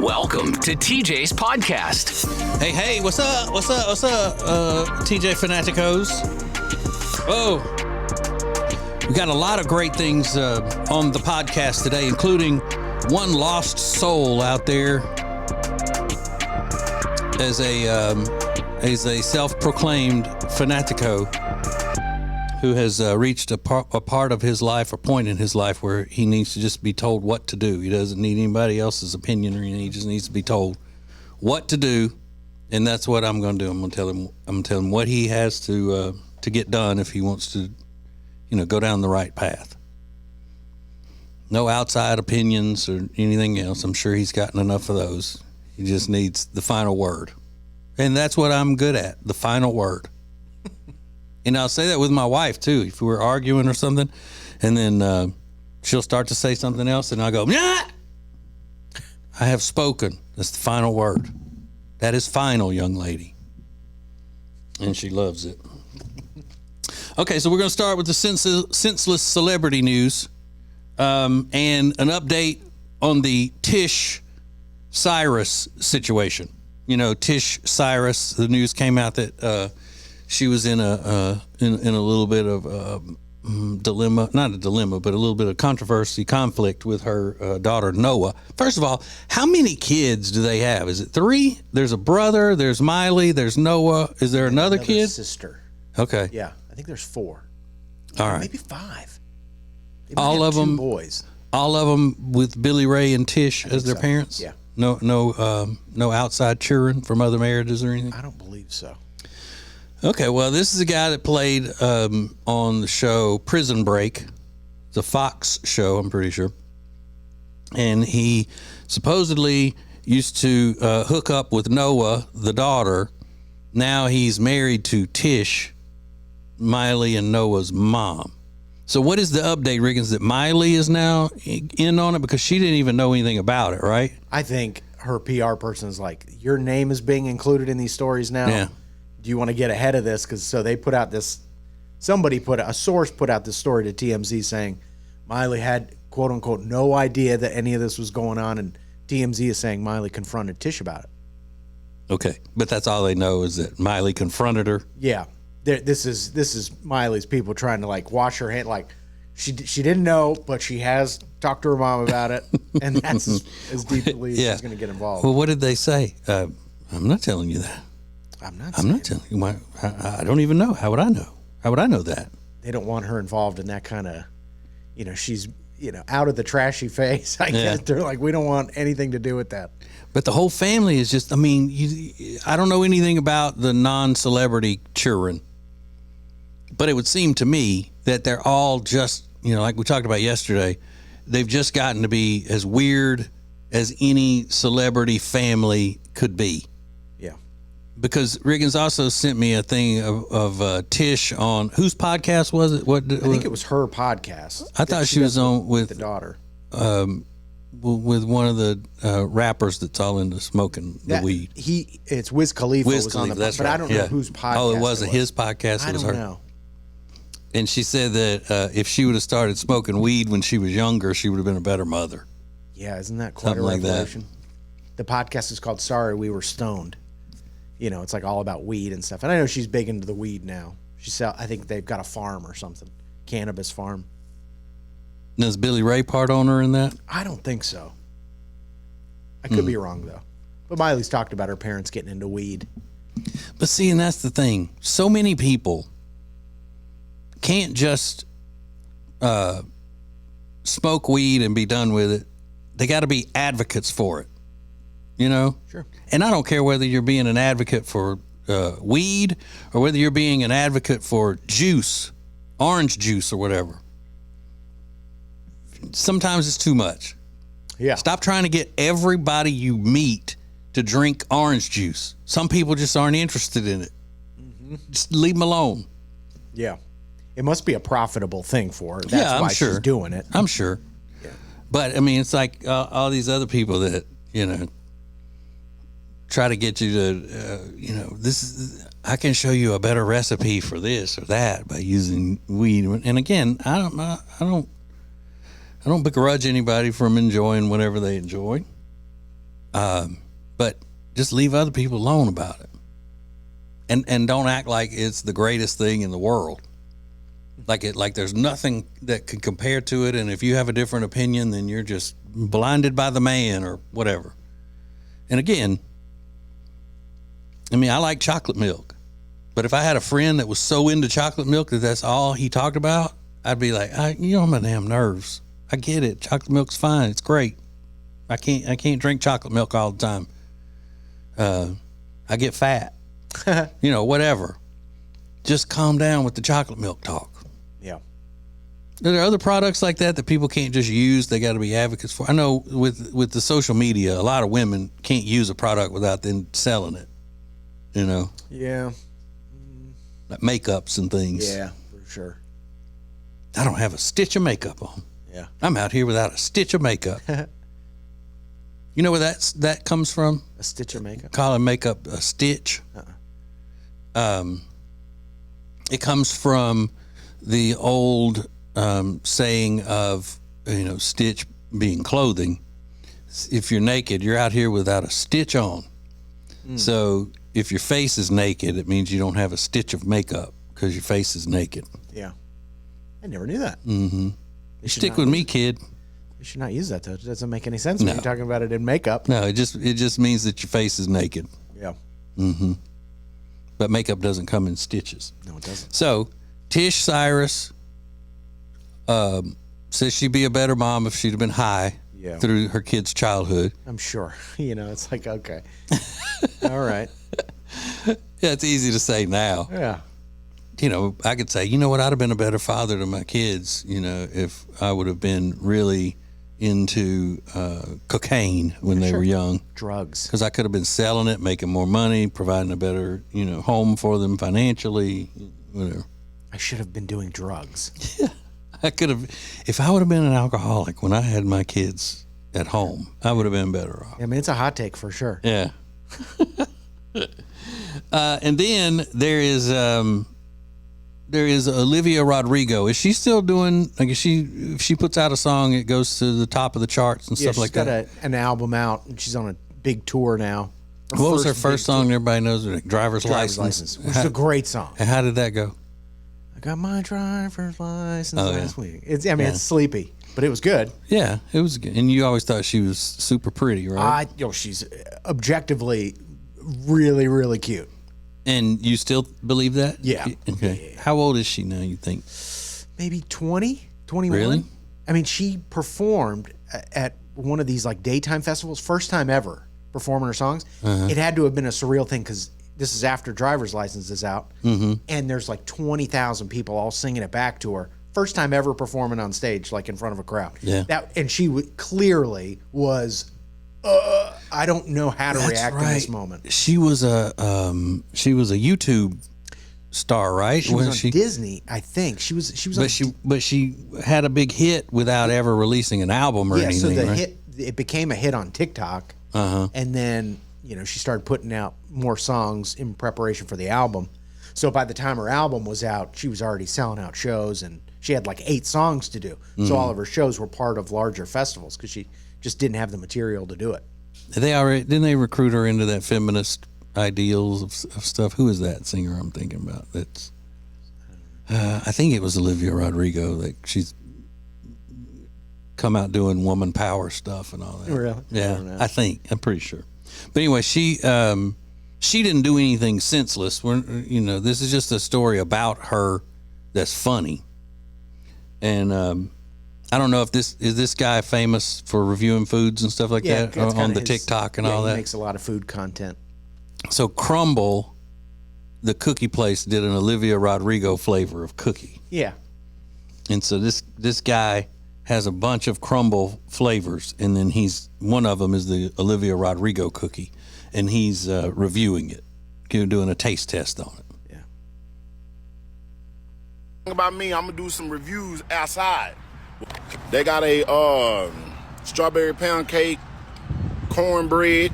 Welcome to TJ's podcast. Hey, what's up, TJ Fanaticos? Oh, we got a lot of great things on the podcast today, including one lost soul out there as a self-proclaimed fanatico who has reached a part of his life, a point in his life where he needs to just be told what to do. He doesn't need anybody else's opinion or anything. He just needs to be told what to do, and that's what I'm going to do. I'm going to tell him what he has to get done if he wants to, go down the right path. No outside opinions or anything else. I'm sure he's gotten enough of those. He just needs the final word, and that's what I'm good at, the final word. And I'll say that with my wife, too. If we're arguing or something, and then she'll start to say something else, and I'll go, nah! I have spoken. That's the final word. That is final, young lady. And she loves it. Okay, so we're going to start with the senseless celebrity news and an update on the Tish Cyrus situation. Tish Cyrus, the news came out that she was in a little bit of dilemma, not a dilemma, but a little bit of conflict with her daughter, Noah. First of all, how many kids do they have? Is it 3? There's a brother, there's Miley, there's Noah. Is there another kid? Sister. Okay. Yeah, I think there's 4. All right. Maybe 5. All of them boys. All of them with Billy Ray and Tish as their parents? Yeah. No outside children from other marriages or anything? I don't believe so. Okay, well, this is a guy that played on the show Prison Break, the Fox show, I'm pretty sure. And he supposedly used to hook up with Noah, the daughter. Now he's married to Tish, Miley and Noah's mom. So what is the update, Riggins, that Miley is now in on it? Because she didn't even know anything about it, right? I think her PR person is like, your name is being included in these stories now. Yeah. Do you want to get ahead of this? So they put out this, a source put out this story to TMZ saying Miley had, quote unquote, no idea that any of this was going on. And TMZ is saying Miley confronted Tish about it. Okay. But that's all they know is that Miley confronted her. Yeah. This is Miley's people trying to wash her hand. She didn't know, but she has talked to her mom about it. And that's as deeply as she's going to get involved. Well, what did they say? I'm not telling you that. I'm not telling you. I don't even know. How would I know? How would I know that? They don't want her involved in that kind of, she's, out of the trashy phase. I guess they're like, we don't want anything to do with that. But the whole family is just, I don't know anything about the non-celebrity children, but it would seem to me that they're all just, like we talked about yesterday, they've just gotten to be as weird as any celebrity family could be. Because Riggins also sent me a thing of Tish on whose podcast was it? I think it was her podcast. I thought she was on with the daughter, with one of the rappers that's all into smoking the weed. It's Wiz Khalifa. That's but right. I don't know whose podcast. Oh, it wasn't his podcast. It was her. I don't know. And she said that if she would have started smoking weed when she was younger, she would have been a better mother. Yeah, isn't that quite Something a revelation? Like the podcast is called "Sorry We Were Stoned." It's all about weed and stuff. And I know she's big into the weed now. I think they've got a farm or something, cannabis farm. Now, is Billy Ray part owner in that? I don't think so. I could be wrong though. But Miley's talked about her parents getting into weed. But see, and that's the thing. So many people can't just smoke weed and be done with it. They got to be advocates for it. Sure. And I don't care whether you're being an advocate for weed or whether you're being an advocate for juice, orange juice or whatever. Sometimes it's too much. Yeah. Stop trying to get everybody you meet to drink orange juice. Some people just aren't interested in it. Mm-hmm. Just leave them alone. Yeah. It must be a profitable thing for her. That's why she's doing it. I'm sure. Yeah. But, it's like all these other people that, try to get you to, I can show you a better recipe for this or that by using weed. And again, I don't begrudge anybody from enjoying whatever they enjoy. But just leave other people alone about it. And don't act like it's the greatest thing in the world. Like there's nothing that can compare to it, and if you have a different opinion, then you're just blinded by the man or whatever. And again, I mean, I like chocolate milk, but if I had a friend that was so into chocolate milk that that's all he talked about, I'd be like, you know, my damn nerves. I get it. Chocolate milk's fine. It's great. I can't drink chocolate milk all the time. I get fat. You know, whatever. Just calm down with the chocolate milk talk. Yeah. There are other products like that people can't just use. They got to be advocates for. I know with the social media, a lot of women can't use a product without them selling it. You know? Yeah. Like makeups and things. Yeah, for sure. I don't have a stitch of makeup on. Yeah. I'm out here without a stitch of makeup. You know where that comes from? A stitch of makeup? Calling makeup a stitch. It comes from the old saying of, you know, stitch being clothing. If you're naked, you're out here without a stitch on. So if your face is naked, it means you don't have a stitch of makeup because your face is naked. Yeah. I never knew that. Mm-hmm. Stick with me, kid. You should not use that, though. It doesn't make any sense when you're talking about it in makeup. No, it just means that your face is naked. Yeah. Mm-hmm. But makeup doesn't come in stitches. No, it doesn't. So Tish Cyrus says she'd be a better mom if she'd have been high through her kid's childhood. I'm sure. You know, it's like, okay. All right. Yeah, it's easy to say now. Yeah. You know, I could say, you know what, I'd have been a better father to my kids, you know, if I would have been really into cocaine when they were young. Drugs. Because I could have been selling it, making more money, providing a better, you know, home for them financially, whatever. I should have been doing drugs. Yeah. I could have, if I would have been an alcoholic when I had my kids at home, I would have been better off. I mean, it's a hot take for sure. Yeah. And then there is Olivia Rodrigo. Is she still doing, like, if she puts out a song, it goes to the top of the charts and stuff like that? She's got an album out, and she's on a big tour now. What was her first song everybody knows? Driver's License. Which is a great song. And how did that go? I got my driver's license last week. It's sleepy, but it was good. Yeah, it was good. And you always thought she was super pretty, right? She's objectively really, really cute. And you still believe that? Yeah. Okay. Yeah. How old is she now, you think? Maybe 20, 21. Really? I mean, she performed at one of these like daytime festivals, first time ever performing her songs. It had to have been a surreal thing because this is after Driver's License is out. Mm-hmm. And there's like 20,000 people all singing it back to her. First time ever performing on stage, like in front of a crowd. Yeah. And she clearly was... I don't know how to react in this moment. She was a YouTube star, right? She was on Disney, I think. She was. But she had a big hit without ever releasing an album or anything. So right? it became a hit on TikTok, and then she started putting out more songs in preparation for the album. So by the time her album was out, she was already selling out shows, and she had like 8 songs to do. So all of her shows were part of larger festivals because she just didn't have the material to do it. Didn't they recruit her into that feminist ideals of stuff? Who is that singer I'm thinking about? That's I think it was Olivia Rodrigo. Like, she's come out doing woman power stuff and all that. Really? Yeah, I'm pretty sure. But anyway, she didn't do anything senseless. This is just a story about her that's funny. And I don't know if this guy famous for reviewing foods and stuff like that on the TikTok and all that. He makes a lot of food content. So Crumble, the cookie place, did an Olivia Rodrigo flavor of cookie. Yeah. And so this guy has a bunch of Crumble flavors, and then one of them is the Olivia Rodrigo cookie, and he's reviewing it, doing a taste test on it. Yeah. About me, I'm gonna do some reviews outside. They got a strawberry pound cake, cornbread,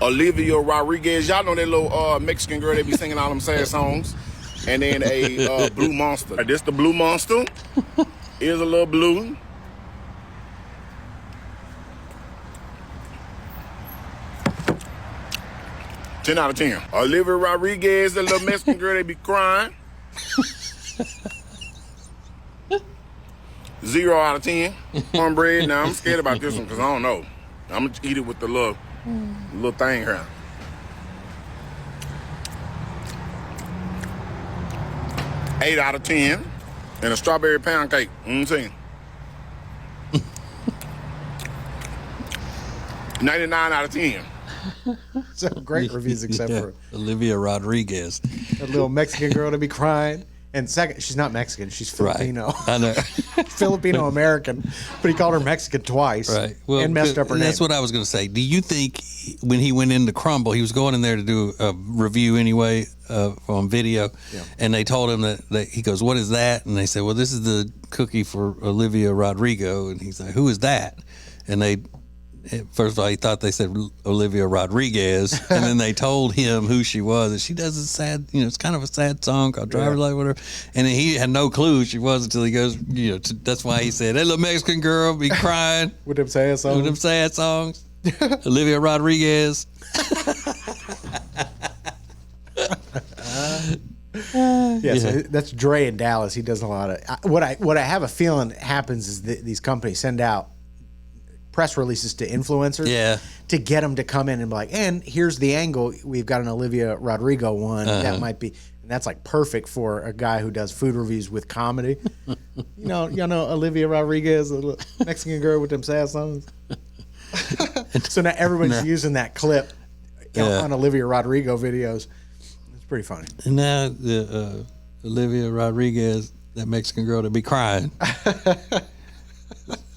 Olivia Rodriguez. Y'all know that little Mexican girl that be singing all them sad songs. And then a Blue Monster. This the Blue Monster. Here's a little blue. 10 out of 10. Olivia Rodriguez, that little Mexican girl, they be crying. 0 out of 10. Cornbread. Now, I'm scared about this one because I don't know. I'm going to eat it with the little thing here. Eight out of 10. And a strawberry pound cake. Mm-hmm. 99 out of 10. So great reviews except for Olivia Rodriguez. a little Mexican girl to be crying. And second, she's not Mexican. She's Filipino. Right. I know. Filipino American. But he called her Mexican twice. Right. And messed up her name. That's what I was going to say. Do you think when he went into Crumble, he was going in there to do a review anyway on video, and they told him that he goes, "What is that?" And they said, "Well, this is the cookie for Olivia Rodrigo." And he's like, "Who is that?" And they, first of all, he thought they said Olivia Rodriguez, and then they told him who she was. And she does a sad, it's kind of a sad song called Driver's Life, whatever. And then he had no clue who she was until he goes, that's why he said, "That little Mexican girl be crying." With them sad songs. With them sad songs. Olivia Rodriguez. So that's Dre in Dallas. He does a lot of what I have a feeling happens is that these companies send out press releases to influencers to get them to come in and be like, and here's the angle. We've got an Olivia Rodrigo one that might be, and that's like perfect for a guy who does food reviews with comedy. Y'all know Olivia Rodriguez, the Mexican girl with them sad songs. So now everybody's using that clip on Olivia Rodrigo videos. It's pretty funny. And now the Olivia Rodriguez, that Mexican girl, to be crying.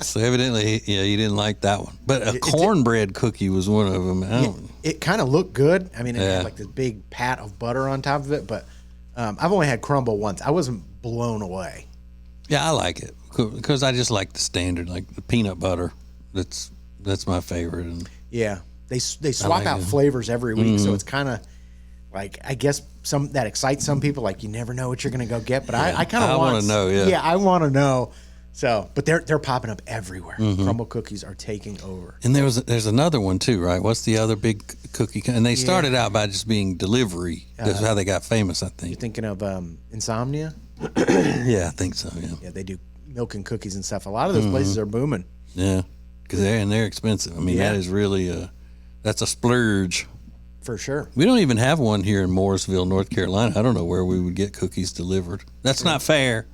So evidently, you didn't like that one. But a cornbread cookie was one of them. It kind of looked good. I mean, it had like this big pat of butter on top of it. But I've only had crumble once. I wasn't blown away. Yeah, I like it because I just like the standard, like the peanut butter. That's my favorite. And yeah, they swap out flavors every week, so it's kind of like, I guess that excites some people. Like, you never know what you're going to go get. But I kind of want to know. Yeah, I want to know. So, but they're popping up everywhere. Crumble cookies are taking over. And there's another one too, right? What's the other big cookie? And they started out by just being delivery. That's how they got famous, I think. You're thinking of Insomnia? Yeah, I think so. Yeah. Yeah, they do milk and cookies and stuff. A lot of those places are booming. Yeah, because they're expensive. I mean, that is really that's a splurge. For sure. We don't even have one here in Morrisville, North Carolina. I don't know where we would get cookies delivered. That's not fair.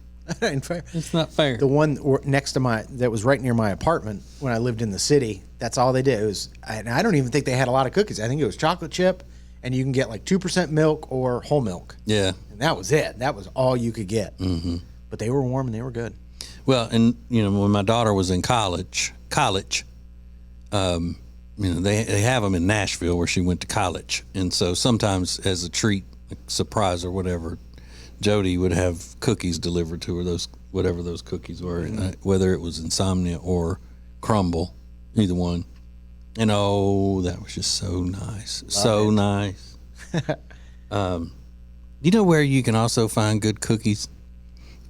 It's not fair. The one next to that was right near my apartment when I lived in the city, that's all they did. And I don't even think they had a lot of cookies. I think it was chocolate chip, and you can get like 2% milk or whole milk. Yeah. And that was it. That was all you could get. Mm-hmm. But they were warm and they were good. Well, and when my daughter was in college, they have them in Nashville where she went to college, and so sometimes as a treat, a surprise or whatever, Jody would have cookies delivered to her, whatever those cookies were, whether it was Insomnia or Crumble, either one. And that was just so nice. Nice. You know where you can also find good cookies?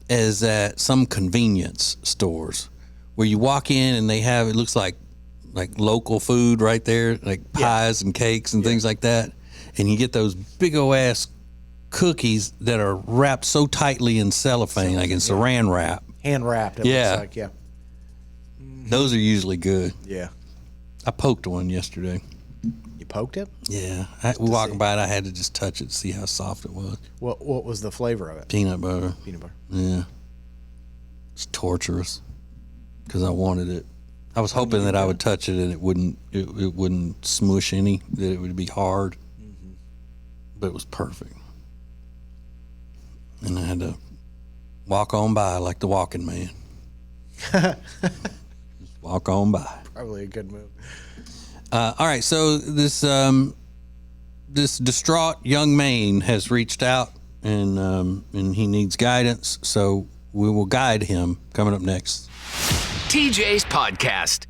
Is at some convenience stores where you walk in and they have, it looks like local food right there, like pies and cakes and things like that. And you get those big old ass cookies that are wrapped so tightly in cellophane, like in saran wrap. Hand wrapped, it looks like, Those are usually good. Yeah. I poked one yesterday. You poked it? Yeah. Walking by it, I had to just touch it to see how soft it was. What was the flavor of it? Peanut butter. Peanut butter. Yeah. It's torturous because I wanted it. I was hoping that I would touch it and it wouldn't smush any, that it would be hard. Mm-hmm. But it was perfect. And I had to walk on by like the walking man. Just walk on by. Probably a good move. All right, so this distraught young man has reached out and he needs guidance. So we will guide him coming up next. TJ's Podcast.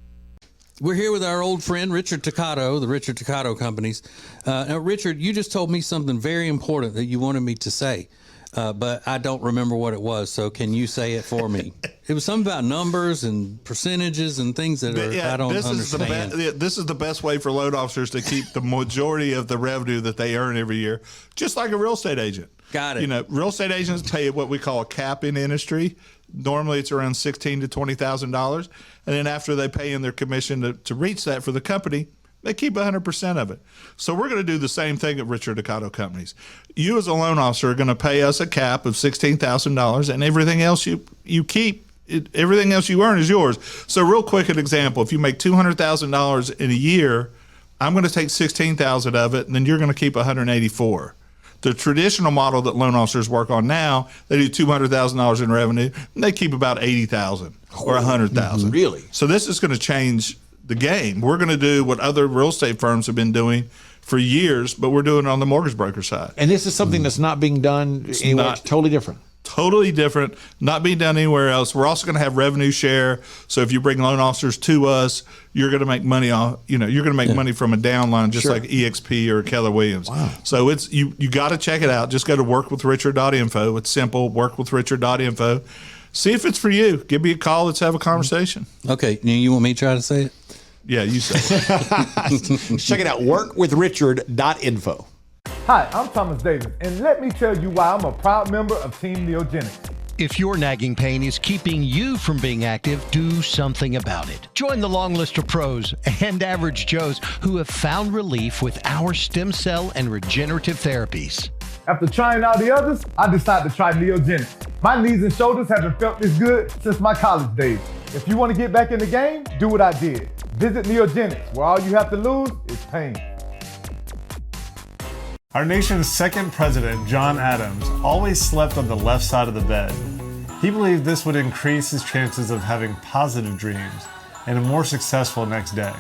We're here with our old friend, Richard Toccato, the Richard Toccato Companies. Now, Richard, you just told me something very important that you wanted me to say. but I don't remember what it was. So can you say it for me? It was something about numbers and percentages and things that I don't understand. This is the best way for loan officers to keep the majority of the revenue that they earn every year, just like a real estate agent. Got it. You know, real estate agents pay what we call a cap in industry. Normally, it's around $16,000 to $20,000, and then after they pay in their commission to reach that for the company, they keep 100% of it. So we're going to do the same thing at Richard Ducato Companies. You as a loan officer are going to pay us a cap of $16,000, and everything else you keep, everything else you earn is yours. So real quick, an example: if you make $200,000 in a year, I'm going to take $16,000 of it, and then you're going to keep $184,000. The traditional model that loan officers work on now, they do $200,000 in revenue, and they keep about $80,000 or $100,000. Really? So this is going to change the game. We're going to do what other real estate firms have been doing for years, but we're doing it on the mortgage broker side. And this is something that's not being done anywhere. It's totally different. Totally different, not being done anywhere else. We're also going to have revenue share. So if you bring loan officers to us, you're going to make money off. You're going to make money from a downline, just like EXP or Keller Williams. Wow. So it's you got to check it out. Just go to workwithrichard.info. It's simple. Workwithrichard.info. See if it's for you. Give me a call. Let's have a conversation. Okay, you want me to try to say it? Yeah, you say it. Check it out. Workwithrichard.info. Hi, I'm Thomas Davis, and let me tell you why I'm a proud member of Team Neogenics. If your nagging pain is keeping you from being active, do something about it. Join the long list of pros and average Joes who have found relief with our stem cell and regenerative therapies. After trying all the others, I decided to try Neogenics. My knees and shoulders haven't felt this good since my college days. If you want to get back in the game, do what I did. Visit Neogenics, where all you have to lose is pain. Our nation's second president, John Adams, always slept on the left side of the bed. He believed this would increase his chances of having positive dreams and a more successful next day.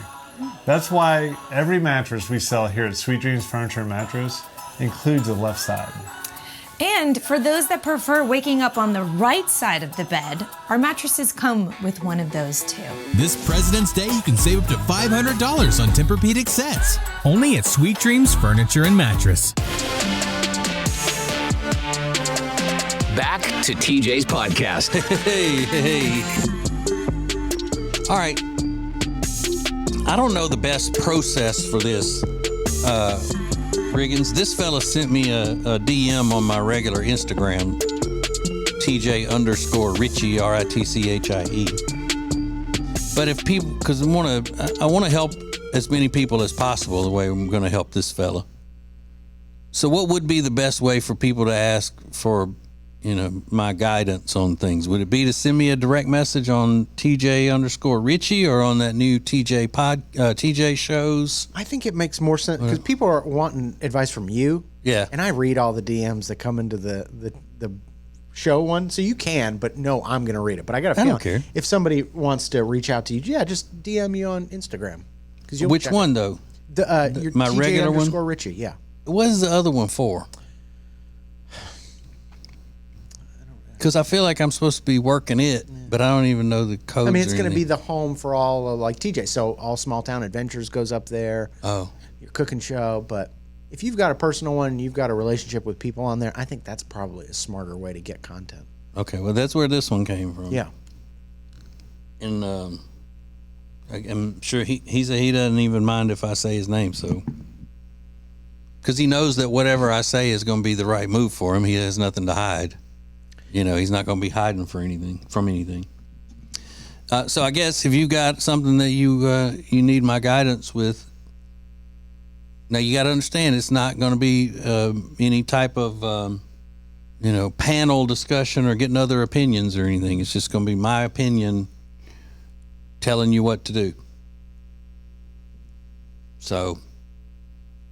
That's why every mattress we sell here at Sweet Dreams Furniture and Mattress includes a left side. And for those that prefer waking up on the right side of the bed, our mattresses come with one of those too. This President's Day, you can save up to $500 on Tempur-Pedic sets. Only at Sweet Dreams Furniture and Mattress. Back to TJ's podcast. Hey. All right. I don't know the best process for this, Riggins. This fella sent me a DM on my regular Instagram, TJ_Richie, RITCHIE. But if people, because I want to help as many people as possible the way I'm going to help this fella. So what would be the best way for people to ask for, my guidance on things? Would it be to send me a direct message on TJ_Richie or on that new TJ shows? I think it makes more sense because people are wanting advice from you. Yeah. And I read all the DMs that come into the show one. So you can, but no, I'm going to read it. But I got to feel, I don't care. If somebody wants to reach out to you, just DM you on Instagram. Which one, though? Your my TJ regular one? Richie, yeah. What is the other one for? Because I feel like I'm supposed to be working it, but I don't even know the codes. I mean, it's going to be the home for all like TJ. So all Small Town Adventures goes up there. Oh, your cooking show. But if you've got a personal one and you've got a relationship with people on there, I think that's probably a smarter way to get content. Okay, well, that's where this one came from. Yeah. And I'm sure he doesn't even mind if I say his name, so. Because he knows that whatever I say is going to be the right move for him. He has nothing to hide. He's not going to be hiding from anything. So I guess if you got something that you need my guidance with, now you got to understand it's not going to be any type of panel discussion or getting other opinions or anything. It's just going to be my opinion telling you what to do. So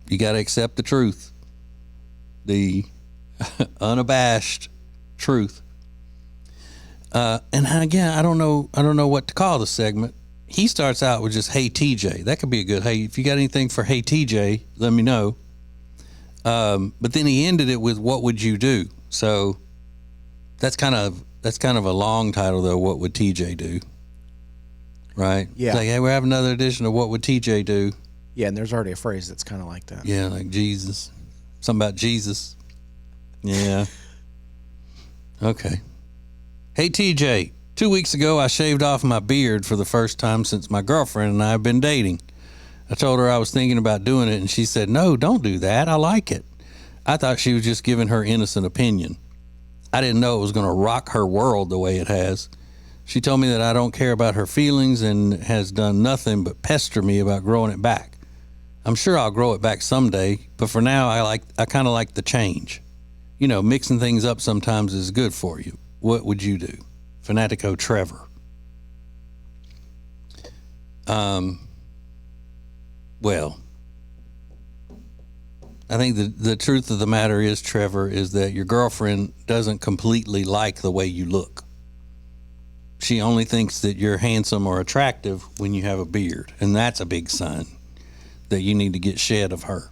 you got to accept the truth, the unabashed truth. And again, I don't know what to call the segment. He starts out with just "Hey TJ." That could be a good. Hey, if you got anything for "Hey TJ," let me know. But then he ended it with "What would you do?" So that's kind of a long title though. What would TJ do? Right? Yeah. It's like, hey, we're having another edition of "What would TJ do?" Yeah, and there's already a phrase that's kind of like that. Yeah, like Jesus. Something about Jesus. Yeah. Okay. Hey, TJ, 2 weeks ago, I shaved off my beard for the first time since my girlfriend and I have been dating. I told her I was thinking about doing it, and she said, no, don't do that. I like it. I thought she was just giving her innocent opinion. I didn't know it was going to rock her world the way it has. She told me that I don't care about her feelings and has done nothing but pester me about growing it back. I'm sure I'll grow it back someday, but for now, I kind of like the change. You know, mixing things up sometimes is good for you. What would you do? Fanatico Trevor. Well, I think the truth of the matter is, Trevor, is that your girlfriend doesn't completely like the way you look. She only thinks that you're handsome or attractive when you have a beard, and that's a big sign that you need to get shed of her.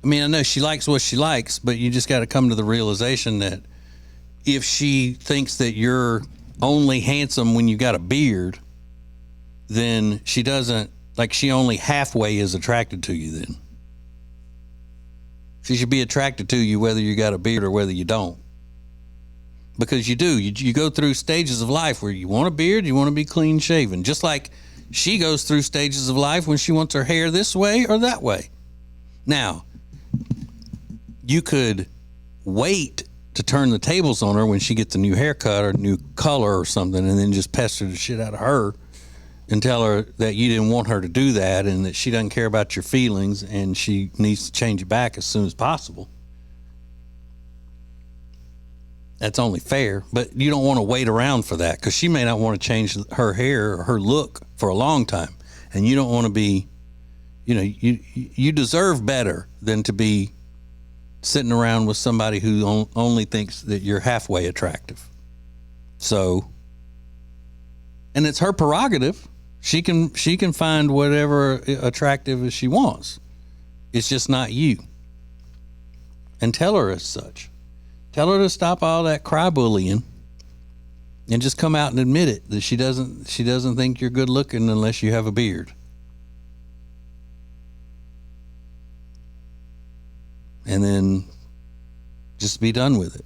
I mean, I know she likes what she likes, but you just got to come to the realization that if she thinks that you're only handsome when you got a beard, then she doesn't, like, she only halfway is attracted to you then. She should be attracted to you whether you got a beard or whether you don't. Because you do. You go through stages of life where you want a beard, you want to be clean shaven. Just like she goes through stages of life when she wants her hair this way or that way. Now, you could wait to turn the tables on her when she gets a new haircut or a new color or something, and then just pester the shit out of her and tell her that you didn't want her to do that and that she doesn't care about your feelings and she needs to change it back as soon as possible. That's only fair, but you don't want to wait around for that because she may not want to change her hair or her look for a long time. And you don't want to be, you know, you deserve better than to be sitting around with somebody who only thinks that you're halfway attractive. So, and it's her prerogative. She can find whatever attractive as she wants. It's just not you. And tell her as such. Tell her to stop all that cry bullying and just come out and admit it, that she doesn't think you're good looking unless you have a beard. And then just be done with it.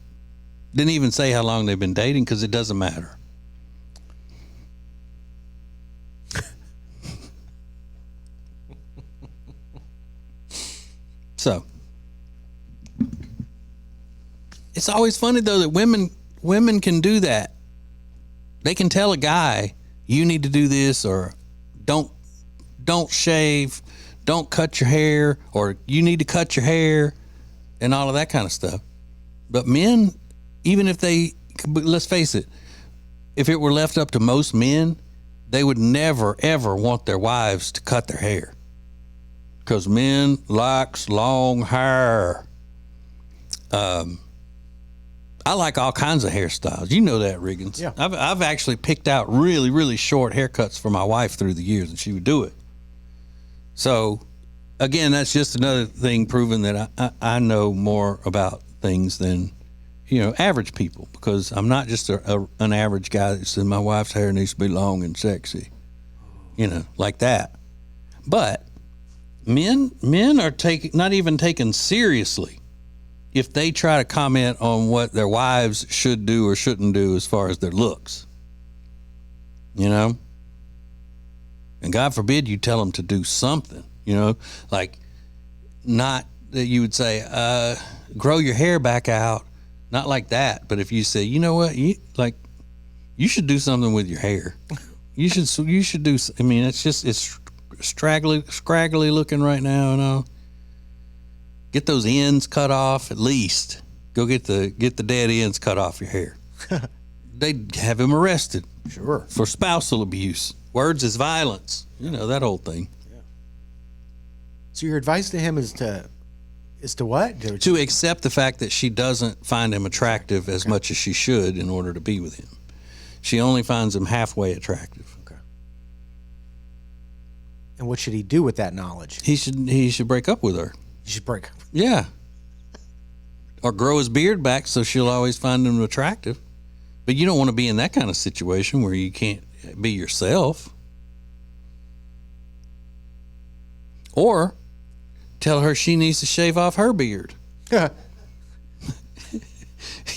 Didn't even say how long they've been dating because it doesn't matter. So, it's always funny though that women can do that. They can tell a guy, you need to do this, or don't shave, don't cut your hair, or you need to cut your hair, and all of that kind of stuff. But men, even if let's face it, if it were left up to most men, they would never, ever want their wives to cut their hair. Because men likes long hair. I like all kinds of hairstyles. You know that, Riggins. Yeah. I've actually picked out really, really short haircuts for my wife through the years, and she would do it. So, again, that's just another thing proving that I know more about things than, average people, because I'm not just an average guy that says my wife's hair needs to be long and sexy, like that. But men are not even taken seriously if they try to comment on what their wives should do or shouldn't do as far as their looks, And God forbid you tell them to do something, like not that you would say, grow your hair back out, not like that. But if you say, you know what, you should do something with your hair. You should do, it's scraggly looking right now, Get those ends cut off at least. Go get the dead ends cut off your hair. They'd have him arrested. Sure. For spousal abuse. Words is violence. That old thing. Yeah. So your advice to him is to what? To accept the fact that she doesn't find him attractive as much as she should in order to be with him. She only finds him halfway attractive. Okay. And what should he do with that knowledge? He should break up with her. He should break up. Yeah. Or grow his beard back so she'll always find him attractive. But you don't want to be in that kind of situation where you can't be yourself. Or tell her she needs to shave off her beard.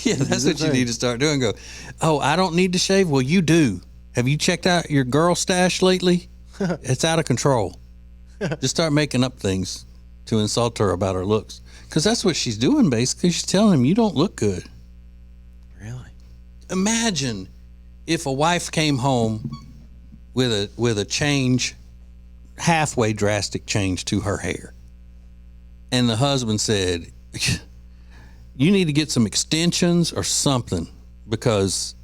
Yeah, that's what you need to start doing. Go, oh, I don't need to shave? Well, you do. Have you checked out your girl stash lately? It's out of control. Just start making up things to insult her about her looks. Because that's what she's doing, basically. She's telling him, you don't look good. Really? Imagine if a wife came home with a change, halfway drastic change to her hair. And the husband said, you need to get some extensions or something because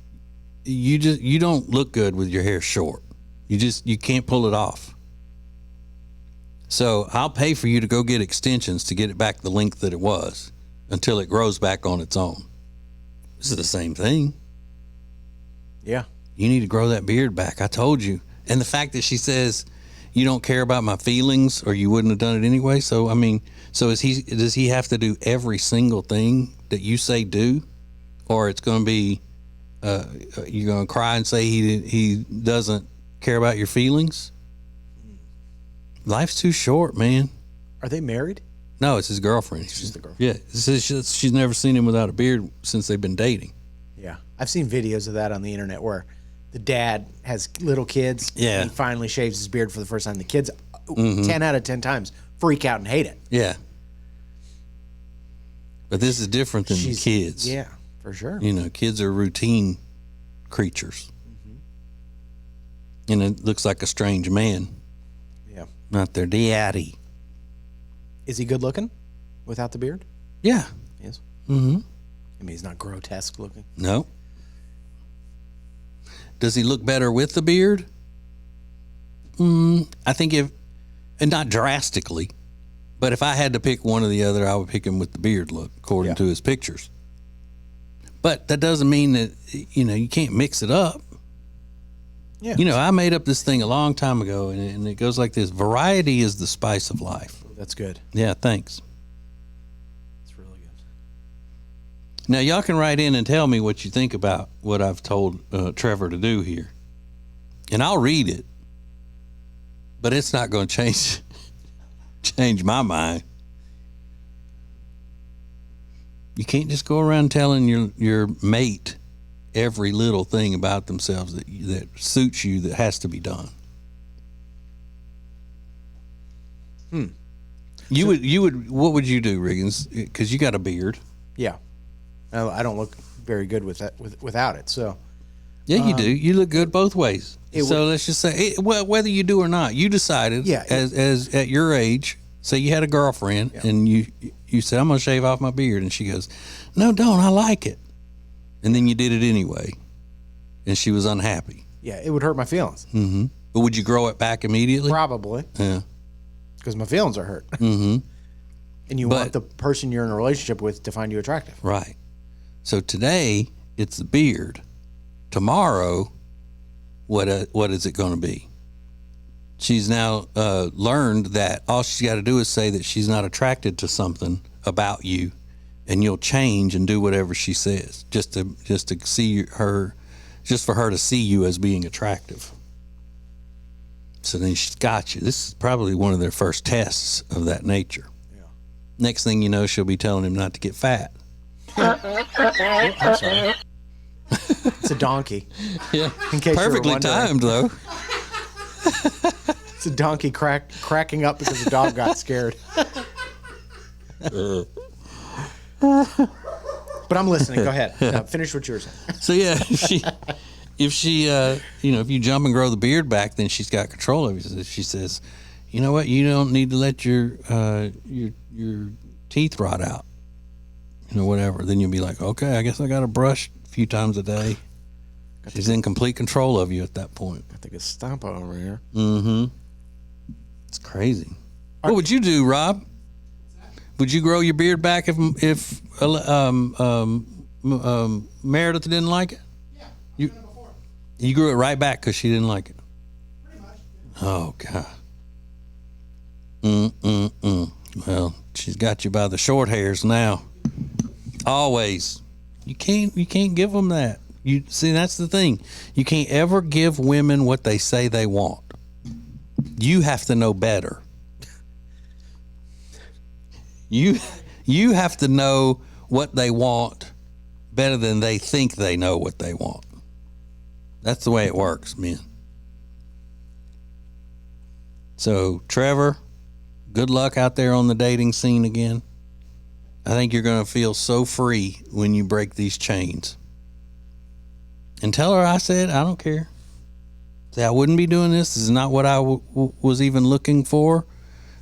you don't look good with your hair short. You can't pull it off. So I'll pay for you to go get extensions to get it back the length that it was until it grows back on its own. This is the same thing. Yeah. You need to grow that beard back. I told you. And the fact that she says you don't care about my feelings or you wouldn't have done it anyway. So, I mean, does he have to do every single thing that you say do? Or it's going to be, you're going to cry and say he doesn't care about your feelings? Life's too short, man. Are they married? No, it's his girlfriend. She's the girlfriend. Yeah. She's never seen him without a beard since they've been dating. Yeah. I've seen videos of that on the internet where the dad has little kids. Yeah. And he finally shaves his beard for the first time. The kids, 10 out of 10 times, freak out and hate it. Yeah. But this is different than the kids. Yeah, for sure. You know, kids are routine creatures. And it looks like a strange man. Yeah. Not their daddy. Is he good looking without the beard? Yeah. He is. Mm-hmm. I mean, he's not grotesque looking. No. Does he look better with the beard? I think and not drastically, but if I had to pick one or the other, I would pick him with the beard look, according to his pictures. But that doesn't mean that, you can't mix it up. Yeah. I made up this thing a long time ago, and it goes like this. Variety is the spice of life. That's good. Yeah, thanks. That's really good. Now, y'all can write in and tell me what you think about what I've told Trevor to do here. And I'll read it, but it's not going to change my mind. You can't just go around telling your mate every little thing about themselves that suits you that has to be done. You would. What would you do, Riggins? Because you got a beard. Yeah. I don't look very good with that without it. So. Yeah, you do. You look good both ways. So let's just say, whether you do or not, you decided. Yeah. As at your age, say you had a girlfriend and you said, I'm going to shave off my beard, and she goes, no, don't. I like it. And then you did it anyway, and she was unhappy. Yeah, it would hurt my feelings. Mm-hmm. But would you grow it back immediately? Probably. Yeah. Because my feelings are hurt. Mm-hmm. And you want the person you're in a relationship with to find you attractive. Right. So today it's the beard. Tomorrow, what is it going to be? She's now learned that all she's got to do is say that she's not attracted to something about you, and you'll change and do whatever she says just to see her, just for her to see you as being attractive. So then she's got you. This is probably one of their first tests of that nature. Yeah. Next thing you know, she'll be telling him not to get fat. I'm sorry. It's a donkey. Yeah. In case perfectly you were timed, though. It's a donkey cracking up because the dog got scared. But I'm listening. Go ahead. Finish what you were saying. So yeah, if she if you jump and grow the beard back, then she's got control of you. If she says, you know what, you don't need to let your teeth rot out, whatever, then you'll be like, okay, I guess I got to brush a few times a day. She's in complete control of you at that point. I think it's Stampa over here. Mm-hmm. It's crazy. What would you do, Rob? Would you grow your beard back if Meredith didn't like it? Yeah, you grew it right back because she didn't like it. Pretty much. Yeah. Oh God. Well, she's got you by the short hairs now. Always. You can't give them that. You see, that's the thing. You can't ever give women what they say they want. You have to know better. You have to know what they want better than they think they know what they want. That's the way it works, man. So, Trevor, good luck out there on the dating scene again. I think you're going to feel so free when you break these chains. And tell her I said, I don't care. Say, I wouldn't be doing this. This is not what I was even looking for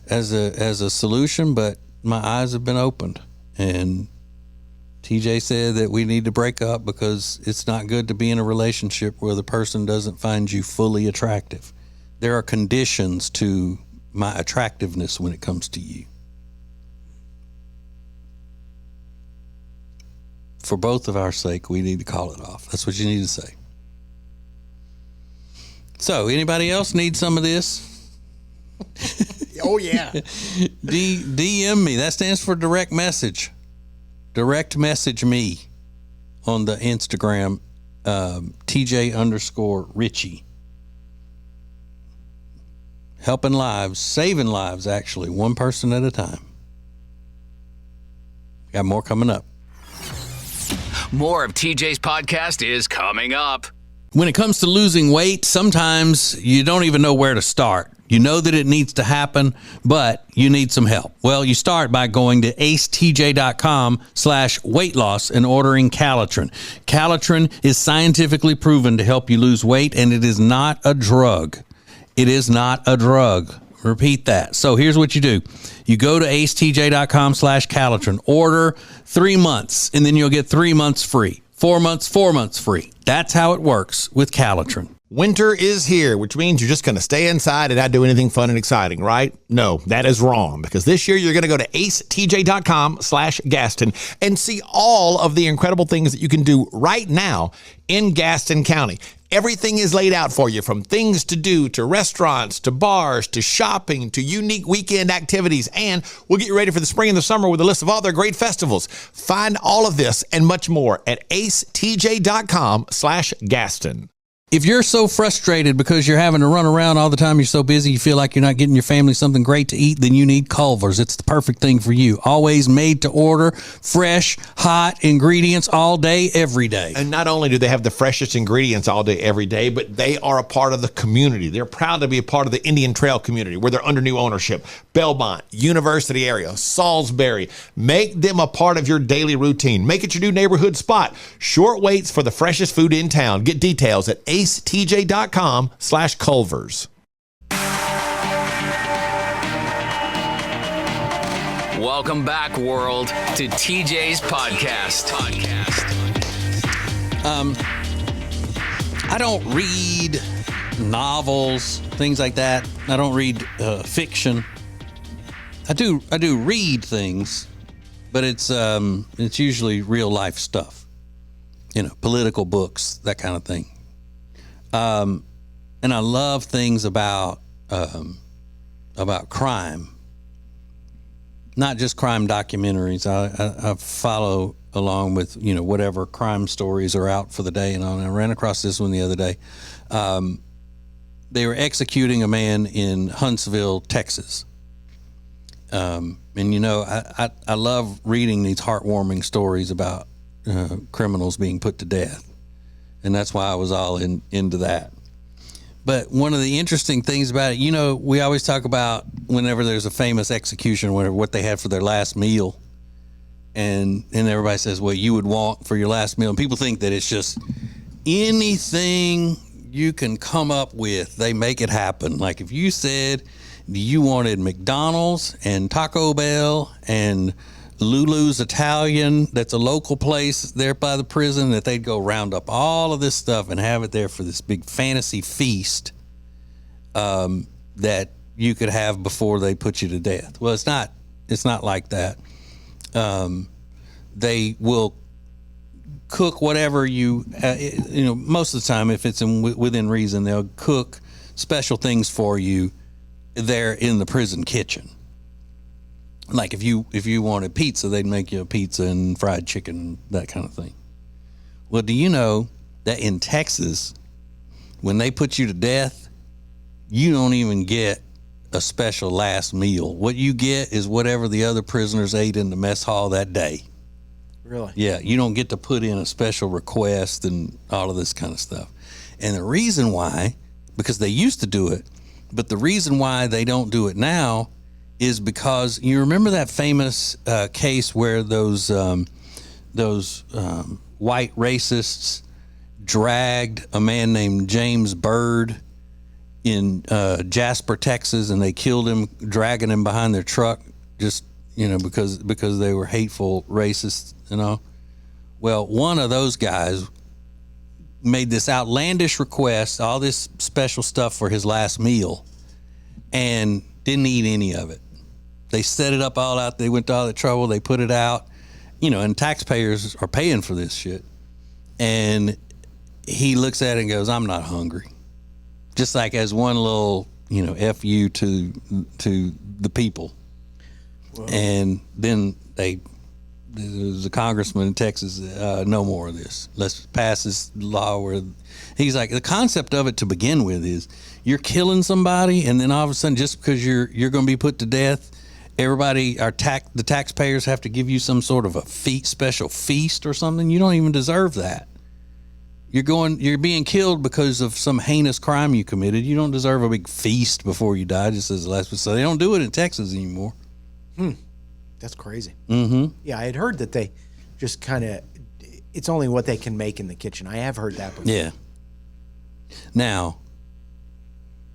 as a solution, but my eyes have been opened. And TJ said that we need to break up because it's not good to be in a relationship where the person doesn't find you fully attractive. There are conditions to my attractiveness when it comes to you. For both of our sake, we need to call it off. That's what you need to say. So, anybody else need some of this? Oh, yeah. DM me. That stands for direct message. Direct message me on the Instagram, TJ_Richie. Helping lives, saving lives, actually, one person at a time. Got more coming up. More of TJ's podcast is coming up. When it comes to losing weight, sometimes you don't even know where to start. You know that it needs to happen, but you need some help. Well, you start by going to acetj.com/weight loss and ordering Calitrin. Calitrin is scientifically proven to help you lose weight, and it is not a drug. It is not a drug. Repeat that. So here's what you do. You go to acetj.com/Calitrin, order 3 months, and then you'll get 3 months free. 4 months, 4 months free. That's how it works with Calitrin. Winter is here, which means you're just going to stay inside and not do anything fun and exciting, right? No, that is wrong, because this year you're going to go to acetj.com/Gaston and see all of the incredible things that you can do right now in Gaston County. Everything is laid out for you, from things to do, to restaurants, to bars, to shopping, to unique weekend activities. And we'll get you ready for the spring and the summer with a list of all their great festivals. Find all of this and much more at acetj.com/Gaston. If you're so frustrated because you're having to run around all the time, you're so busy, you feel like you're not getting your family something great to eat, then you need Culver's. It's the perfect thing for you. Always made to order, fresh, hot ingredients all day, every day. And not only do they have the freshest ingredients all day, every day, but they are a part of the community. They're proud to be a part of the Indian Trail community, where they're under new ownership. Belmont, University area, Salisbury. Make them a part of your daily routine. Make it your new neighborhood spot. Short waits for the freshest food in town. Get details at acetj.com/Culver's. Welcome back, world, to TJ's podcast. I don't read novels, things like that. I don't read fiction. I do read things, but it's usually real life stuff. Political books, that kind of thing. And I love things about crime, not just crime documentaries. I follow along with, whatever crime stories are out for the day. And I ran across this one the other day. They were executing a man in Huntsville, Texas. And I love reading these heartwarming stories about criminals being put to death. And that's why I was all into that. But one of the interesting things about it, we always talk about whenever there's a famous execution, what they had for their last meal. And everybody says, well, you would want for your last meal. And people think that it's just anything you can come up with, they make it happen. Like if you said you wanted McDonald's and Taco Bell and Lulu's Italian, that's a local place there by the prison, that they'd go round up all of this stuff and have it there for this big fantasy feast that you could have before they put you to death. Well, it's not like that. They will cook whatever most of the time, if it's within reason, they'll cook special things for you there in the prison kitchen. Like if you wanted pizza, they'd make you a pizza and fried chicken, that kind of thing. Well, do you know that in Texas, when they put you to death, you don't even get a special last meal. What you get is whatever the other prisoners ate in the mess hall that day. Really? Yeah, you don't get to put in a special request and all of this kind of stuff. And the reason why, because they used to do it, but the reason why they don't do it now is because you remember that famous case where those white racists dragged a man named James Byrd in Jasper, Texas, and they killed him, dragging him behind their truck, just because they were hateful racists, Well, one of those guys made this outlandish request, all this special stuff for his last meal, and didn't eat any of it. They set it up all out. They went to all the trouble. They put it out, and taxpayers are paying for this shit. And he looks at it and goes, "I'm not hungry." Just like as one little, F you to the people. Whoa. And then there's a congressman in Texas, no more of this. Let's pass this law where he's like, the concept of it to begin with is you're killing somebody, and then all of a sudden, just because you're going to be put to death, everybody, the taxpayers have to give you some sort of a special feast or something. You don't even deserve that. You're being killed because of some heinous crime you committed. You don't deserve a big feast before you die, just as the last one. So they don't do it in Texas anymore. That's crazy. Mm-hmm. Yeah, I had heard that they just kind of, it's only what they can make in the kitchen. I have heard that before. Yeah. Now,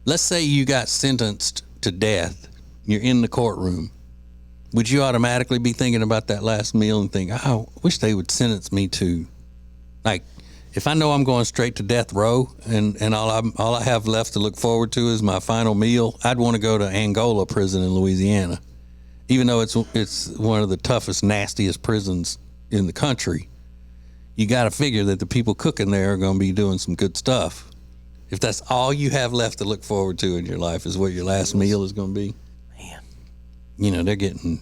let's say you got sentenced to death. You're in the courtroom. Would you automatically be thinking about that last meal and think, I wish they would sentence me to, like, if I know I'm going straight to death row and all I have left to look forward to is my final meal, I'd want to go to Angola prison in Louisiana. Even though it's one of the toughest, nastiest prisons in the country, you got to figure that the people cooking there are going to be doing some good stuff. If that's all you have left to look forward to in your life is what your last meal is going to be. Man. They're getting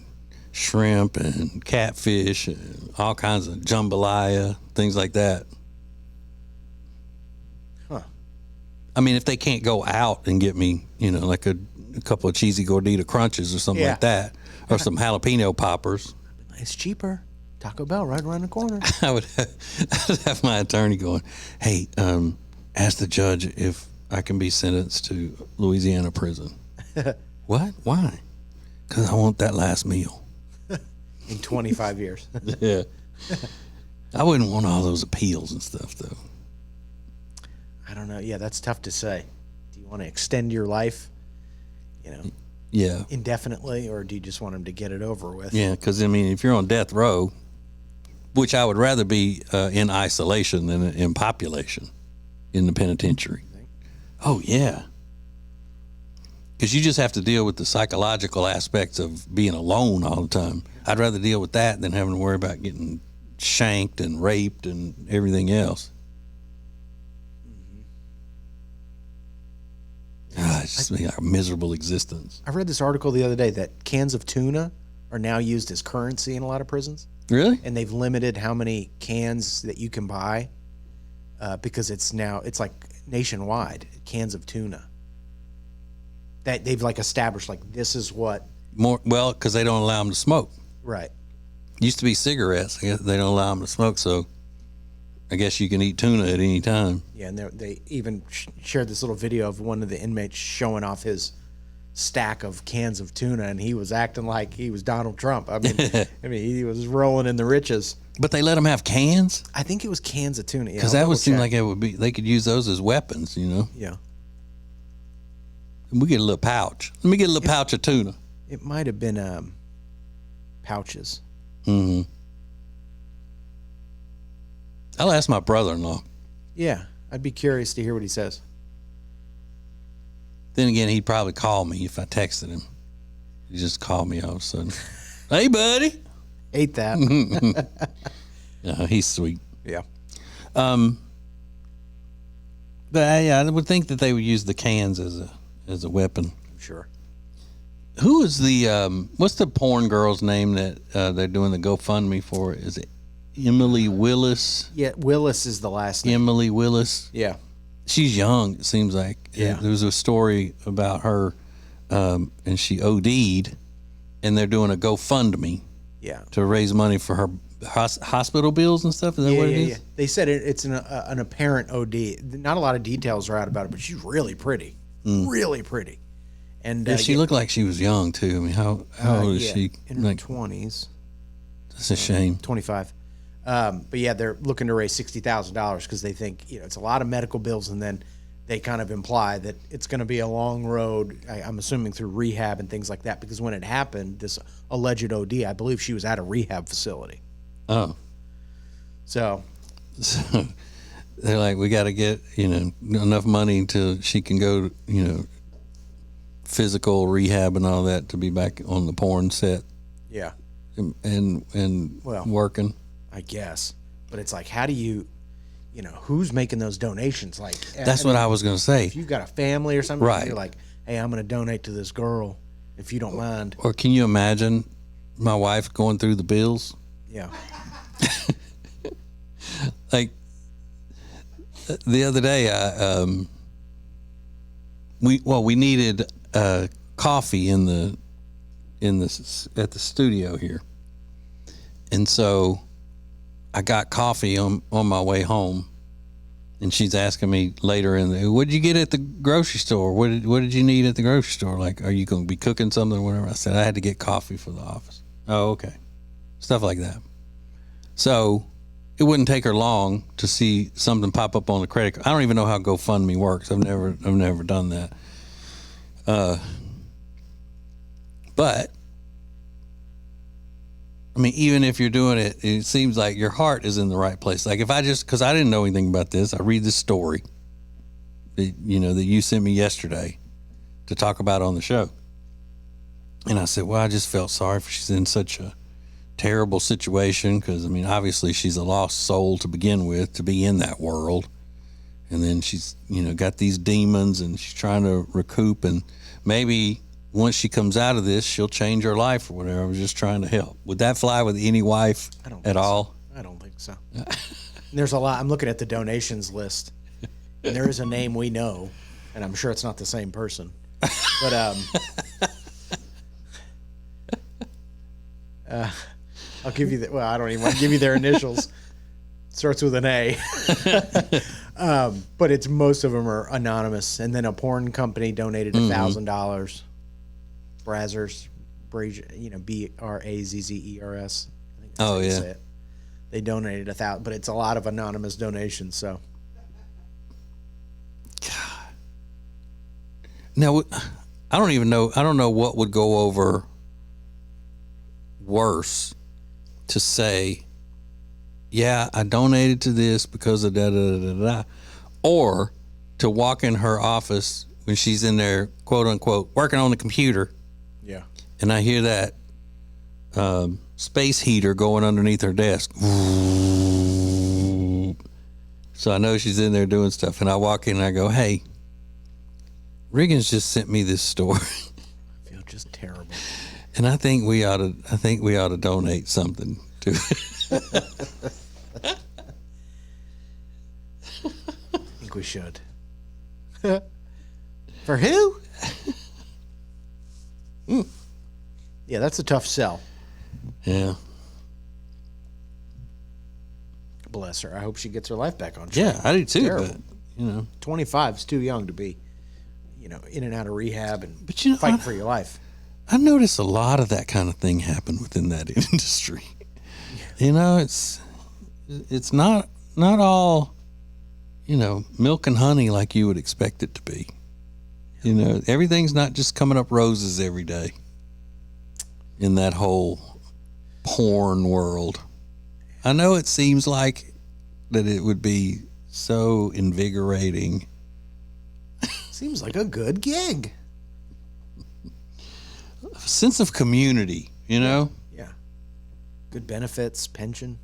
shrimp and catfish and all kinds of jambalaya, things like that. Huh. I mean, if they can't go out and get me, like a couple of cheesy gordita crunches or something like that, or some jalapeno poppers. It's cheaper. Taco Bell right around the corner. I would have my attorney going, "Hey, ask the judge if I can be sentenced to Louisiana prison." What? Why? Because I want that last meal. In 25 years. Yeah. I wouldn't want all those appeals and stuff, though. I don't know. Yeah, that's tough to say. Do you want to extend your life, Yeah. indefinitely, or do you just want them to get it over with? Yeah, because, if you're on death row, which I would rather be in isolation than in population in the penitentiary. Oh, yeah. Because you just have to deal with the psychological aspects of being alone all the time. I'd rather deal with that than having to worry about getting shanked and raped and everything else. It's just like a miserable existence. I read this article the other day that cans of tuna are now used as currency in a lot of prisons. Really? And they've limited how many cans that you can buy because it's like nationwide, cans of tuna. That they've established this is what. Because they don't allow them to smoke. Right. Used to be cigarettes. I guess they don't allow them to smoke, so I guess you can eat tuna at any time. Yeah, and they even shared this little video of one of the inmates showing off his stack of cans of tuna, and he was acting like he was Donald Trump. I mean, he was rolling in the riches. But they let them have cans? I think it was cans of tuna. Because that would seem like it would be. They could use those as weapons, Yeah. We get a little pouch. Let me get a little pouch of tuna. It might have been pouches. Mm-hmm. I'll ask my brother-in-law. Yeah, I'd be curious to hear what he says. Then again, he'd probably call me if I texted him. He'd just call me all of a sudden. Hey, buddy. Ate that. He's sweet. Yeah. But I would think that they would use the cans as a weapon. Sure. Who is the what's the porn girl's name that they're doing the GoFundMe for? Is it Emily Willis? Yeah, Willis is the last name. Emily Willis. Yeah. She's young, it seems like. Yeah. There was a story about her, and she OD'd, and they're doing a GoFundMe. Yeah. To raise money for hospital bills and stuff. Is that what it is? Yeah. They said it's an apparent OD. Not a lot of details are out about it, but she's really pretty, really pretty. And she looked like she was young too. I mean, how old is she? In her 20s. That's a shame. 25. But yeah, they're looking to raise $60,000 because they think it's a lot of medical bills, and then they kind of imply that it's going to be a long road. I'm assuming through rehab and things like that. Because when it happened, this alleged OD, I believe she was at a rehab facility. Oh, so they're like, we got to get enough money till she can go physical rehab and all that to be back on the porn set. Yeah, and working. I guess, but it's like, how do you, who's making those donations? Like, that's what I was going to say. If you've got a family or something, right? You're like, hey, I'm going to donate to this girl if you don't mind. Or can you imagine my wife going through the bills? Yeah. Like the other day, we needed coffee at the studio here, and so I got coffee on my way home, and she's asking me later what did you get at the grocery store? What did you need at the grocery store? Like, are you going to be cooking something or whatever? I said I had to get coffee for the office. Oh, okay. Stuff like that. So it wouldn't take her long to see something pop up on the credit card. I don't even know how GoFundMe works. I've never done that. But I mean, even if you're doing it, it seems like your heart is in the right place. Like if because I didn't know anything about this, I read this story that you sent me yesterday to talk about on the show. And I said, well, I just felt sorry for she's in such a terrible situation because, I mean, obviously she's a lost soul to begin with, to be in that world. And then she's, got these demons and she's trying to recoup. And maybe once she comes out of this, she'll change her life or whatever. I was just trying to help. Would that fly with any wife at all? I don't think so. There's a lot. I'm looking at the donations list, and there is a name we know, and I'm sure it's not the same person. But I'll give you I don't even want to give you their initials. Starts with an A. But most of them are anonymous. And then a porn company donated $1,000. Brazzers, Brazzers. I think that's how you say it. They donated $1,000, but it's a lot of anonymous donations. So, God. Now, I don't even know. I don't know what would go over worse to say, yeah, I donated to this because of da da da da, or to walk in her office when she's in there, quote unquote, working on the computer. Yeah. And I hear that space heater going underneath her desk. So I know she's in there doing stuff. And I walk in and I go, hey, Riggins just sent me this story. I feel just terrible. And I think we ought to donate something to it. I think we should. For who? Yeah, that's a tough sell. Yeah. Bless her. I hope she gets her life back on track. Yeah, I do too. Terrible. But 25 is too young to be, in and out of rehab and fighting for your life. I notice a lot of that kind of thing happen within that industry. It's not all, milk and honey like you would expect it to be. Everything's not just coming up roses every day in that whole porn world. I know it seems like that it would be so invigorating. Seems like a good gig. A sense of community, Yeah. Good benefits, pension.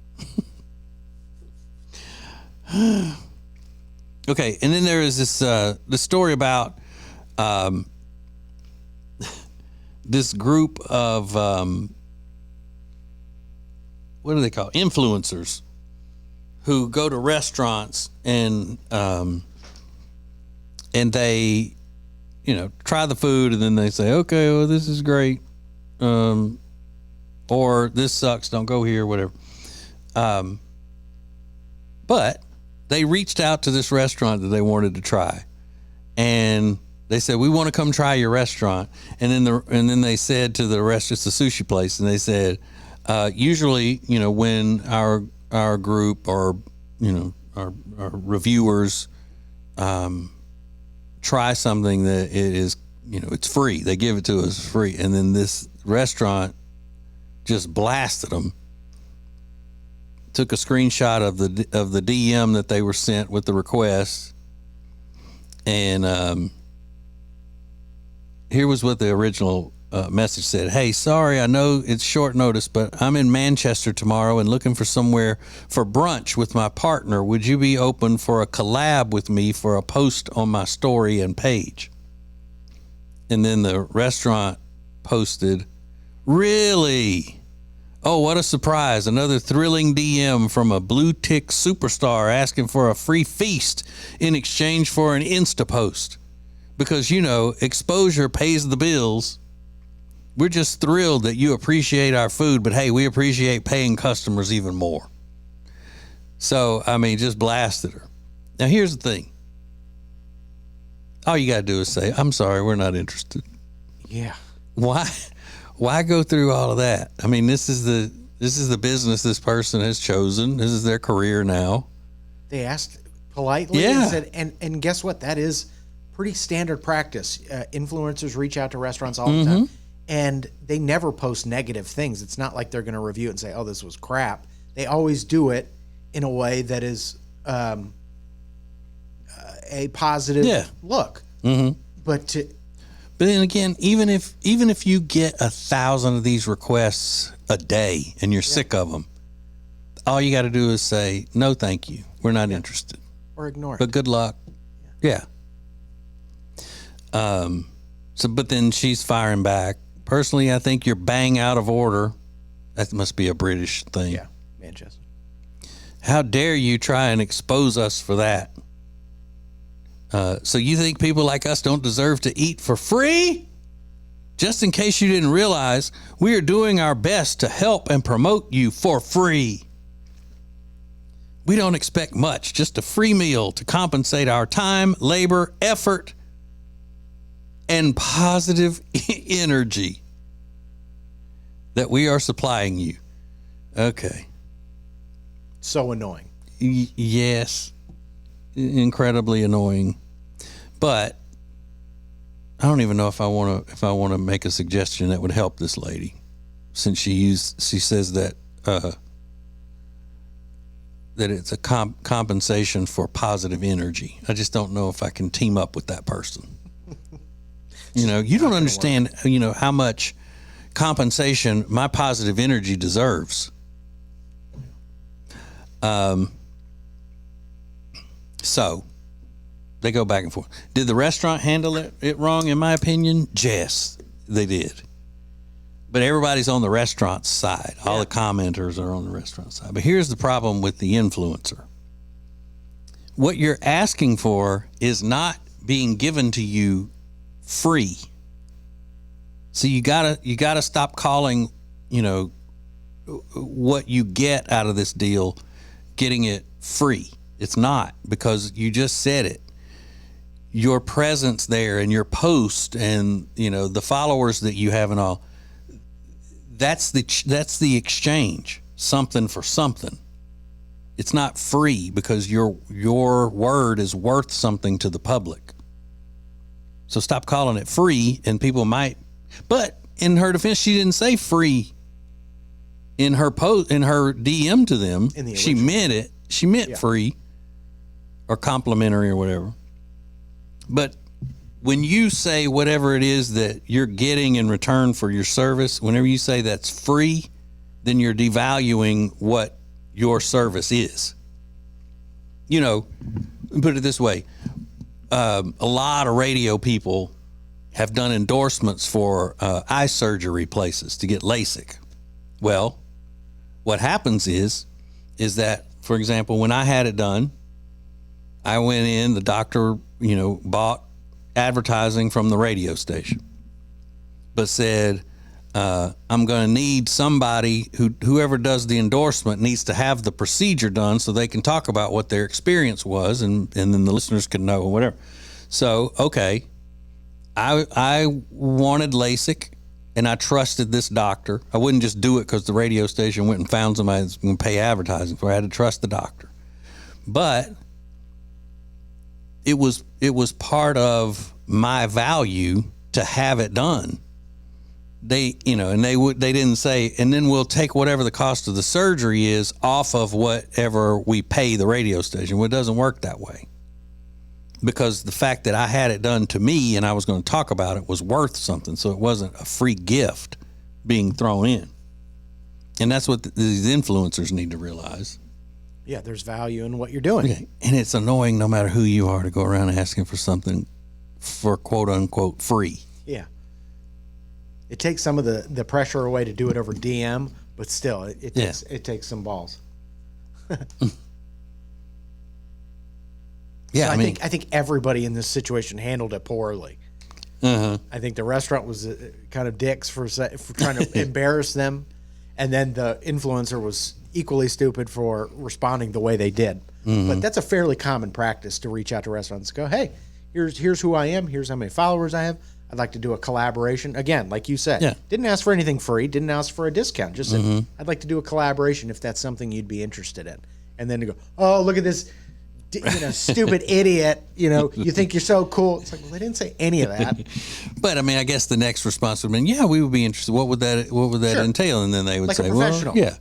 Okay, and then there is this the story about this group of what do they call influencers who go to restaurants and they try the food and then they say, okay, well, this is great, or this sucks, don't go here, whatever. But they reached out to this restaurant that they wanted to try, and they said, "We want to come try your restaurant." And then they said to the restaurant, it's a sushi place, and they said, "Usually, when our group or our reviewers try something that it is, it's free. They give it to us free." And then this restaurant just blasted them. Took a screenshot of the DM that they were sent with the request, and here was what the original message said. "Hey, sorry, I know it's short notice, but I'm in Manchester tomorrow and looking for somewhere for brunch with my partner. Would you be open for a collab with me for a post on my story and page?" And then the restaurant posted, "Really? Oh, what a surprise. Another thrilling DM from a blue tick superstar asking for a free feast in exchange for an Insta post. Because, exposure pays the bills. We're just thrilled that you appreciate our food, but hey, we appreciate paying customers even more." So, just blasted her. Now, here's the thing. All you got to do is say, "I'm sorry, we're not interested." Yeah. Why go through all of that? This is the business this person has chosen. This is their career now. They asked politely and said, and guess what? That is pretty standard practice. Influencers reach out to restaurants all the time, and they never post negative things. It's not like they're going to review it and say, "Oh, this was crap." They always do it in a way that is a positive look. Mm-hmm. But then again, even if you get 1,000 of these requests a day and you're sick of them, all you got to do is say, "No, thank you. We're not interested." Or ignore it. But good luck. Yeah. But then she's firing back. "Personally, I think you're bang out of order." That must be a British thing. Yeah, Manchester. "How dare you try and expose us for that? So you think people like us don't deserve to eat for free? Just in case you didn't realize, we are doing our best to help and promote you for free. We don't expect much, just a free meal to compensate our time, labor, effort, and positive energy that we are supplying you." Okay. So annoying. Yes. Incredibly annoying. But I don't even know if I want to make a suggestion that would help this lady, since she says that that it's a compensation for positive energy. I just don't know if I can team up with that person. You don't understand, how much compensation my positive energy deserves. So they go back and forth. Did the restaurant handle it wrong, in my opinion? Yes, they did. But everybody's on the restaurant's side. All the commenters are on the restaurant side. But here's the problem with the influencer. What you're asking for is not being given to you free. So you gotta stop calling, what you get out of this deal, getting it free. It's not, because you just said it. Your presence there and your post and the followers that you have and all, that's the exchange, something for something. It's not free, because your word is worth something to the public. So stop calling it free, and people might. But in her defense, she didn't say free in her post, in her DM to them. She meant it. She meant free or complimentary or whatever. But when you say whatever it is that you're getting in return for your service, whenever you say that's free, then you're devaluing what your service is. Put it this way. A lot of radio people have done endorsements for eye surgery places to get LASIK. Well, what happens is that, for example, when I had it done, I went in, the doctor, bought advertising from the radio station, but said, I'm going to need somebody whoever does the endorsement needs to have the procedure done so they can talk about what their experience was, and then the listeners can know whatever. So, okay, I wanted LASIK, and I trusted this doctor. I wouldn't just do it because the radio station went and found somebody that's going to pay advertising for it. I had to trust the doctor. But it was part of my value to have it done. They didn't say, and then we'll take whatever the cost of the surgery is off of whatever we pay the radio station. Well, it doesn't work that way, because the fact that I had it done to me and I was going to talk about it was worth something. So it wasn't a free gift being thrown in. And that's what these influencers need to realize. Yeah, there's value in what you're doing. Okay. And it's annoying no matter who you are to go around asking for something for quote unquote free. Yeah. It takes some of the pressure away to do it over DM, but still, it takes some balls. Yeah, so I think everybody in this situation handled it poorly. I think the restaurant was kind of dicks for trying to embarrass them, and then the influencer was equally stupid for responding the way they did. But that's a fairly common practice to reach out to restaurants and go, "Hey, here's who I am. Here's how many followers I have. I'd like to do a collaboration." Again, like you said, didn't ask for anything free, didn't ask for a discount. Just said, "I'd like to do a collaboration if that's something you'd be interested in." And then to go, "Oh, look at this, stupid idiot. You think you're so cool." It's like, well, they didn't say any of that. But I mean, I guess the next response would have been, "Yeah, we would be interested. What would that Sure. entail?" And then they would Like say, a "Well, professional. yeah,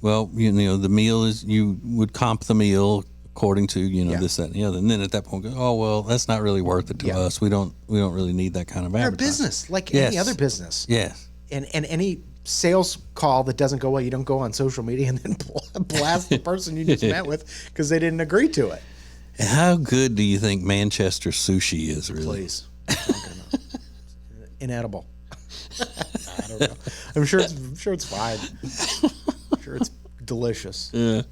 well, the meal is, you would comp the meal according to this, that, and the other." And then at that point, go, "Oh, well, that's not really worth it to us. We don't really need that kind of They're a advertising." business, like any other business. Yes. And any sales call that doesn't go well, you don't go on social media and then blast the person you just met with because they didn't agree to it. And how good do you think Manchester sushi is, really? Please. Inedible. I don't know. I'm sure it's fine. I'm sure it's delicious. Yeah.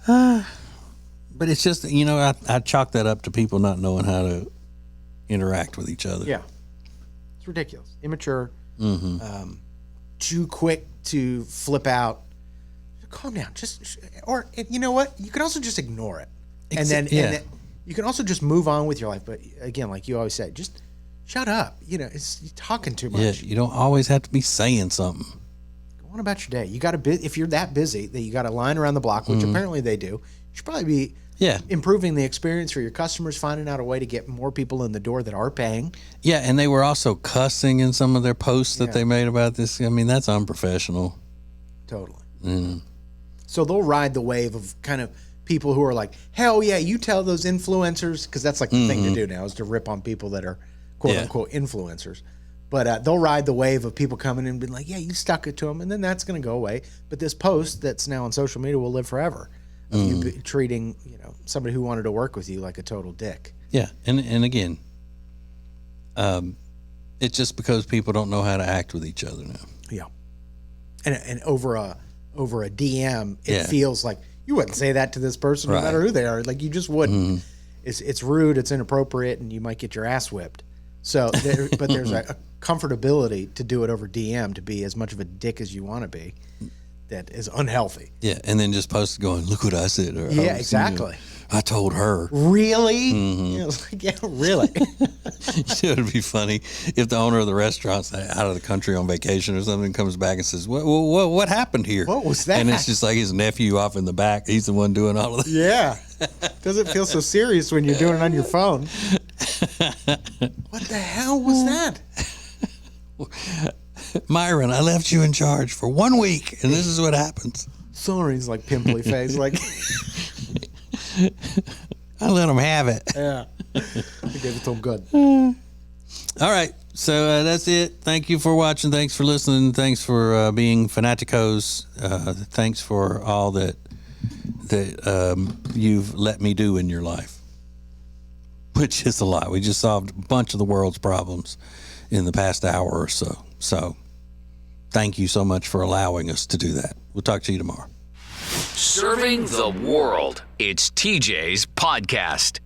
But it's just, I chalk that up to people not knowing how to interact with each other. Yeah. It's ridiculous. Immature. Too quick to flip out. Calm down. Or you know what? You can also just ignore it. And then you can also just move on with your life. But again, like you always say, just shut up. You're talking too much. Yeah, you don't always have to be saying something. Go on about your day. You got to if you're that busy that you got a line around the block, which apparently they do. You should probably be improving the experience for your customers, finding out a way to get more people in the door that are paying. Yeah, and they were also cussing in some of their posts that they made about this. I mean, that's unprofessional. Totally. So they'll ride the wave of kind of people who are like, hell yeah, you tell those influencers, because that's like the thing to do now is to rip on people that are quote unquote influencers. But they'll ride the wave of people coming in and being like, yeah, you stuck it to them, and then that's going to go away. But this post that's now on social media will live forever. Of you treating somebody who wanted to work with you like a total dick. Yeah, and again, it's just because people don't know how to act with each other now. Yeah, and over a DM, it feels like you wouldn't say that to this person no matter who they are. Like you just wouldn't. It's rude, it's inappropriate, and you might get your ass whipped. So, but there's a comfortability to do it over DM, to be as much of a dick as you want to be. That is unhealthy. Yeah, and then just post going, look what I said. Or, exactly. I told her. Really? It's like, yeah, really. It would be funny if the owner of the restaurant's out of the country on vacation or something, comes back and says, what happened here? What was that? And it's just like his nephew off in the back. He's the one doing all of that. Yeah. Doesn't feel so serious when you're doing it on your phone. What the hell was that? Myron, I left you in charge for 1 week, and this is what happens. Sorry, he's like pimply face, like I let him have it. Yeah, I gave it to him good. All right, so that's it. Thank you for watching. Thanks for listening. Thanks for being fanaticos. Thanks for all that you've let me do in your life, which is a lot. We just solved a bunch of the world's problems in the past hour or so. So thank you so much for allowing us to do that. We'll talk to you tomorrow. Serving the world. It's TJ's podcast.